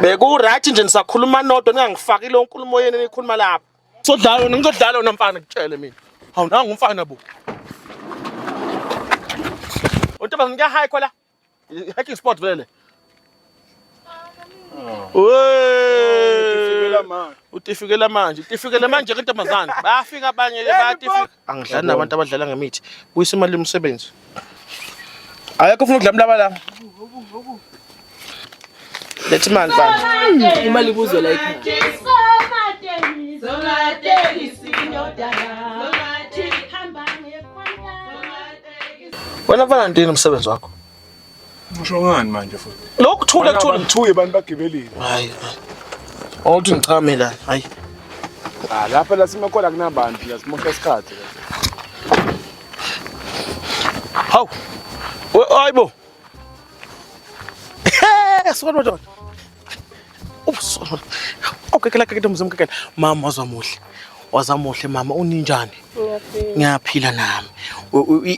Beku right nje nisakhuluma nodwa ningangifaki lo nkulumo yenu enikhuluma lapha. Sodlalo ngizodlala wena mfana ngitshele mina. Hawu nanga umfana bo. Untoba ngiya high khola. Hiking sport vele. Utifikela manje ke ntombazana. Bayafika abanye bayatifika. Angidlali nabantu abadlala ngemithi. Kuyisa imali yomsebenzi. Ayekho ufuna ukudla mlaba la. Let's man fan. Imali ibuzwe la Wena Valentine umsebenzi wakho. Usho ngani manje futhi? Lokhu thula ngithuye abantu bagibelile. Hayi. Awuthi ngichame la. Hayi. Lapha la simakhola kunabantu la simosha isikhathi. Hawu. Hayibo. Sona dot. Ups. Okay, kela mzimkekela. Mama wazamuhle mama uninjani? Ngiyaphila nami.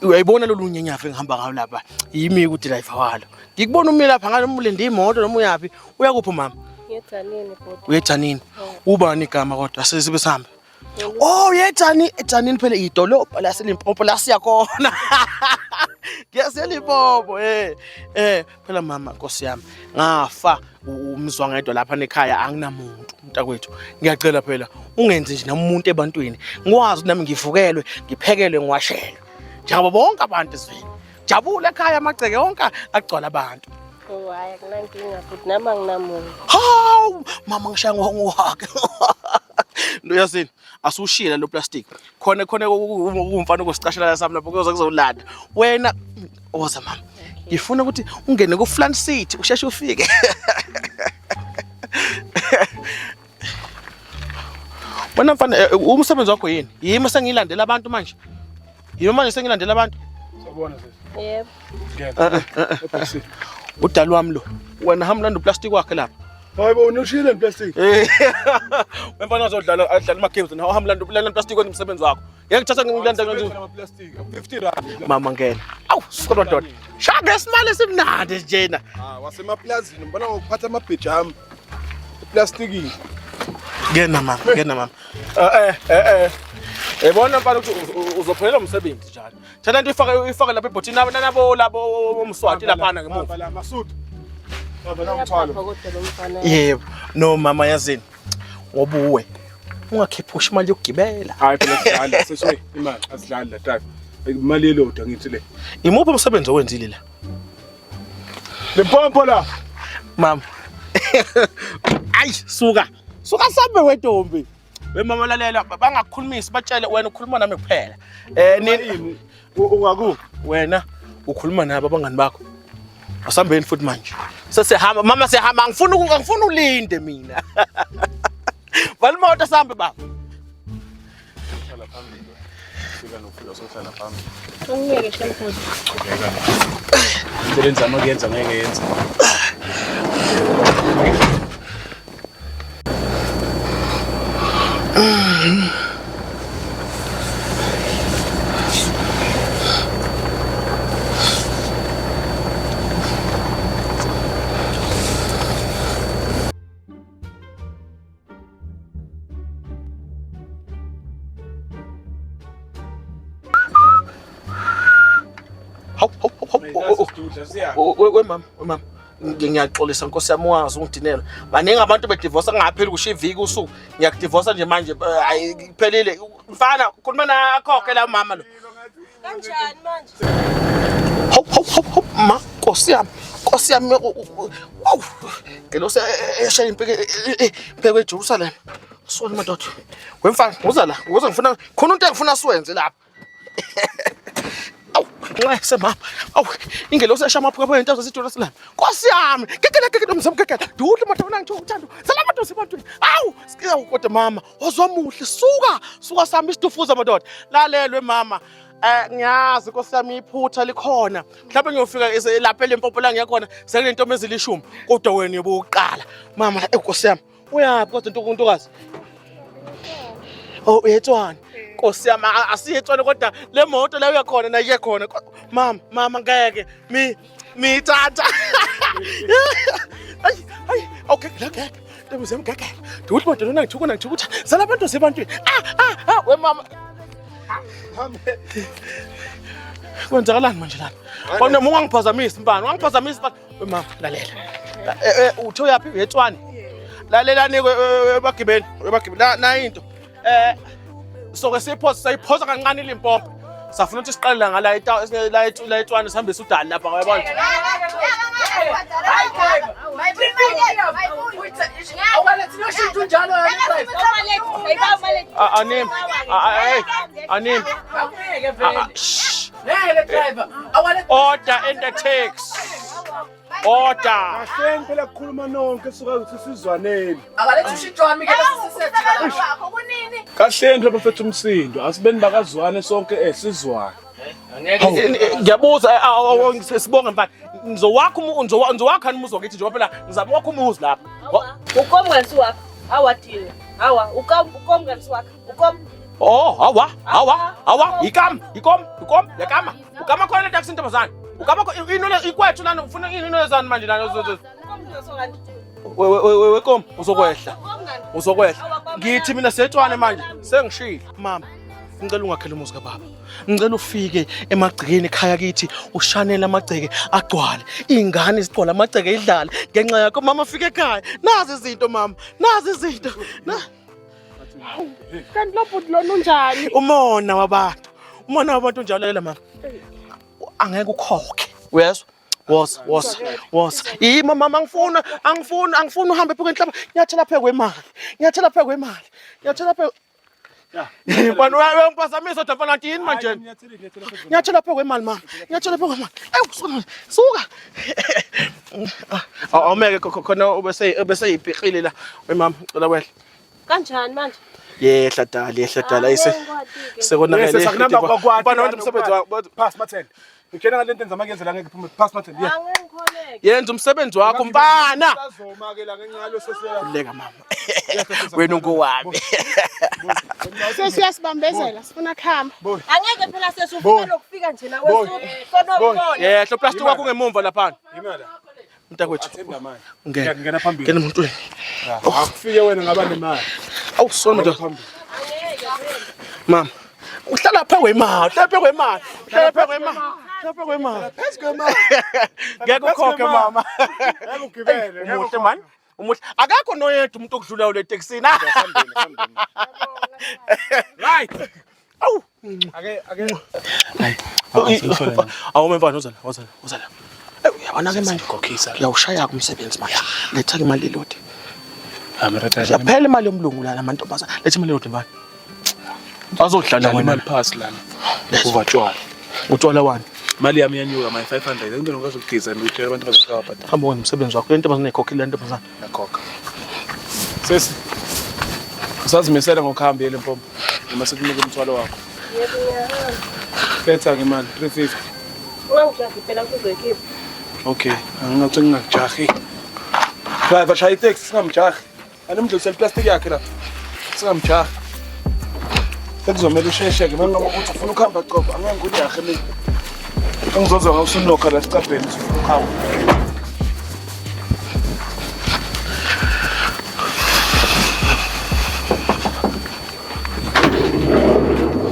Uyayibona lo lunyenyafe ngihamba ngayo lapha. Yimi ku driver walo. Ngikubona umile lapha ngalo umlinde imoto noma uyapi? Uyakuphi mama? NgiyeTanini kodwa. UyeTanini. Ubani igama kodwa sibe sihamba. Oh, eTanini phela idolobha la seLimpopo la siya khona. NgiyaseLimpopo phela mama Nkosi yami ngafa umzwa ngedwa lapha nekhaya anginamuntu mntakwethu ngiyacela phela ungenze nje namuntu ebantwini ngikwazi nami ngivukelwe ngiphekelwe ngiwashelwe njengoba bonke abantu esivini jabula ekhaya amagceke wonke agcwala abantu. Oh hayi akunankinga futhi nama nginamuntu. Hawu mama ngishaya ngowake. Ndo yasini asushila lo plastic khona umfana ukusicashela la sami lapho kuyoza kuzolanda wena oza mama ngifuna ukuthi ungene ku Flan City usheshe ufike. Wena mfana umsebenzi wakho yini yimi sengilandela abantu manje yimi manje sengilandela abantu Sabona sisi. Yebo. Ngiyaphi. udali wami lo wena hamlanda uplastic wakhe lapha. Hayibo unoshile iplastic. Wemfana uzodlala adlala ama games nawo hamlanda ulanda plastic wenza umsebenzi wakho. Ngiyakuthatha ngilanda ama plastic 50 rand. Mama ngena. Awu sikolo dot. Shaka isimali esimnandi njena. Wasemaplazini mbona ngokuphatha amabhejama. Iplastic. Ngena mama. Ebona mfana ukuthi uzophelela umsebenzi njalo. Thana into ifake lapha ebhotini nabo labo umswati lapha ngemuva. La masudu. Baba ngithwalo. Yebo, no mama yazini. Ngoba uwe ungakhiphushi imali yokugibela. Hayi phela sidlala seswe imali asidlali la drive. Imali yeloda ngithi le. Imuphi umsebenzi owenzile la? Lempompo la. Mama. Ay, suka sambe wentombi. Wemama lalela bangakukhulumisi batshele wena ukhuluma nami kuphela. Nini ungaku wena ukhuluma nabo abangani bakho. Asambeni futhi manje. Sesihamba mama sihamba ngifuna ulinde mina. Valimoto sambe baba. Hlala phambili. Fika nofika sohlala phambili. Ungeke shemfuthi. Umsebenzi zami ukuyenza ngeke yenze. Mama ngiyaxolisa Nkosi yami wazi ungidinela baningi abantu bedivorce ngapheli kusho iviki usuku ngiyakdivorce nje manje ayiphelile mfana khuluma nakhokhe la mama lo Kanjani manje? Hop ma Nkosi yami awu ngelo seshaya impeke eJerusalem sona madoda wemfana uza la ukuze ngifuna khona into engifuna siwenze lapha. Nxa mama awu ingelo sesha amaphupho into zaseJerusalem Nkosi yami kekela umzamkekela duhle madona ngithi uthando salama ntosi bantwini awu sikiya kodwa mama ozwamuhle suka sami isitufuza madoda lalelwe mama ngiyazi Nkosi yami iphutha likhona mhlawumbe ngiyofika lapha eLimpopo la ngiyakhona sekunentombi ezilishumi kodwa wena uyobuqala mama Nkosi yami uyapi kodwa intokazi oh yetwana Nkosi yami asiyetshone kodwa le moto la uyakhona na iye khona mama ngeke mi tata Okay, ngeke. Ntombi ngeke. Duthi madodana nangithuka nangithuka. Zala abantu sebantwini. We mama. Kwenzakalani manje lana? Bona ungangiphazamisi mbani? Ungangiphazamisi mbani? We mama, lalela. Uthi uyapi eTshwane? Lalelani ebagibeni, na into. Soke sayiphosa kancane iLimpopo. Safuna ukuthi siqale la ngala la eTshwane sihambe sudala lapha ngiyabona. Anim. Order in the text. Order. Kahleni phela kukhuluma nonke suka ukuthi sizwaneni. Akalethe ushintsho wami ke lesisethe wakho kunini? Kahleni phela bafethu umsindo. Asibeni bakazwane sonke sizwane. Ngiyabuza sibonge mfana. Nizowakha umuzi wakithi njengoba phela ngizama wakho umuzi lapha. Ukomngani wakho. Awathini. Hawa, ukomngani wakho. Hawa, ikom, yakama. Ukama khona taxi ntombazana. Ukama inole ikwethu lana ufuna inole zani manje lana wekom uzokwehla. Ngithi mina seTshwane manje sengishila mama. Ngicela ungakhela umuzi kababa. Ngicela ufike emagcekeni ekhaya kithi ushanele amagceke agcwale. Ingane isicwala amagceke idlala ngenxa yakho mama afike ekhaya. Nazi izinto mama. Nazi izinto. Kanti lo bhuti lona unjani? Umona wabantu njalo lela mama. Angeke ukhokhe. Uyezwa? Was. Mama angifuna uhambe phela enhlaba. Ngiyathela phela kwemali. Mfana uyangiphazamisa kodwa mfana yini manje? Ngiyathela phela kwemali mama. Suka. Awumeke khona ubese yibhiqile la wemama cela wehla. Kanjani manje? Yehla dala ayise. Sekonakele. Mfana wenza umsebenzi wakho. Pass mathele. Ngikena ngale nto enzama kuyenzela ngeke kuphume. Pass mathele. Angengikholeke. Yenza umsebenzi wakho mfana. Sazomakela ngencalo sesiya. Leka mama. Wena ungowami. Sesiyasibambezela sifuna khamba. Angeke phela sesufuna lokufika nje nawe sonobona. Yehla plastic wakho ungemumva lapha. Imali. Mntakwethu. Athenda manje. Ngena phambili. Ngena emuntwini. Akufike wena ngaba nemali. Awusona nje. Phambili. Mama. Uhlala phe kwemali. Phezu kwemali. Ngeke ukhokhe mama. Ngeke ugibele. Umuhle man. Umuhle. Akakho noyedwa umuntu okudlula le taxini. Right. Awu. Ake. Awumemfana uzala. Uyabona ke manje ukhokhisa. Uyawushaya kumsebenzi manje. Letha ke imali elodi. Yaphela imali yomlungu lana amantombazana. Letha imali elodi manje. Azodlala wena imali pass lana. Uvatshwala. Utshwala wani? Imali yami yanyuka my 500. Into ngikwazi ukugciza ngitshela abantu bazokubhatala. Hamba wena umsebenzi wakho. Le ntombazana ayikhokhile le ntombazana. Yakhokha. Sesi. Usazimisela ngokuhamba eLimpopo. Uma sekunike umthwalo wakho. Yebo ngiyahamba. Letha ke manje 350. Ungangijahi phela kuzoyikhipha. Okay, angathi ngingajahi. Driver shaya itaxi singamjahi. Animdlulisela plastic yakhe la. Singamjahi. Sekuzomela usheshe ke manje ngoba uthi ufuna ukuhamba qoba angeke ngijahe mina. Angizozwa ngawusunokha la sicabheni ufuna ukuhamba.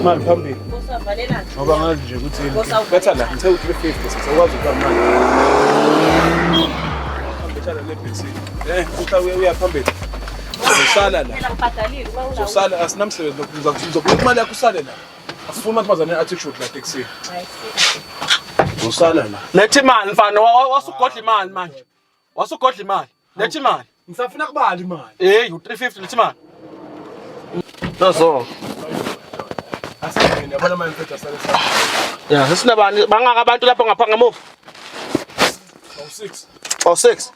Mali phambili. Usavalelana. Ngoba ngazi nje ukuthi betha la ngithe u350 sizokwazi ukuba mali. Betha la lebhesi. Uthi uya phambili. Uzosala la. Phela ngibhadalile uma unawo. Uzosala asinamsebenzi ngizokuzokubeka imali yakho usale la. Asifuna athazana attitude la taxi. Uzosala la. Letha imali mfana wasugodla imali manje. Wasugodla imali. Letha imali. Ngisafuna kubala imali. U350 letha imali. Nazo. Asengene yabona manje mfethu asale sala. Ya, sesinabani bangaka abantu lapha ngapha ngemuva? 6.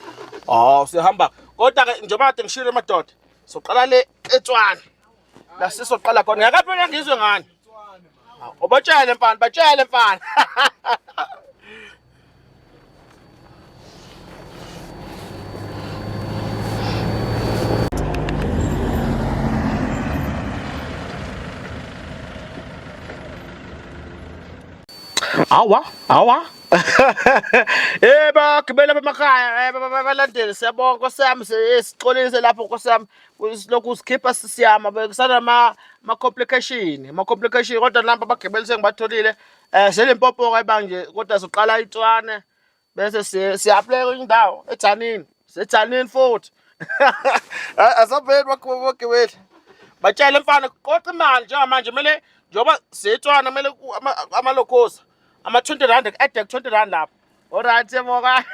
Sihamba. Kodwa ke njengoba kade ngishilo madoda. Soqala le eTshwane. La sisoqala khona. Ngakaphela ngizwe ngani? Ubatshele mfana. Awa. bagibela lapha emakhaya balandeli siyabonga Nkosi yami sixolise lapho Nkosi yami silokhu sikhipha siyama bekusana ma-complication kodwa namba abagibeli sengibatholile selimpopo kayibanje kodwa siqala iTshwane bese siya-apply kwenye indawo eTzaneen futhi asabheli bagibeli batshele mfana qoqa imali njengamanje kumele njengoba siyeTshwane kumele amalokhozi ama-20 rand ku-add 20 rand lapho. Alright, siyabonga.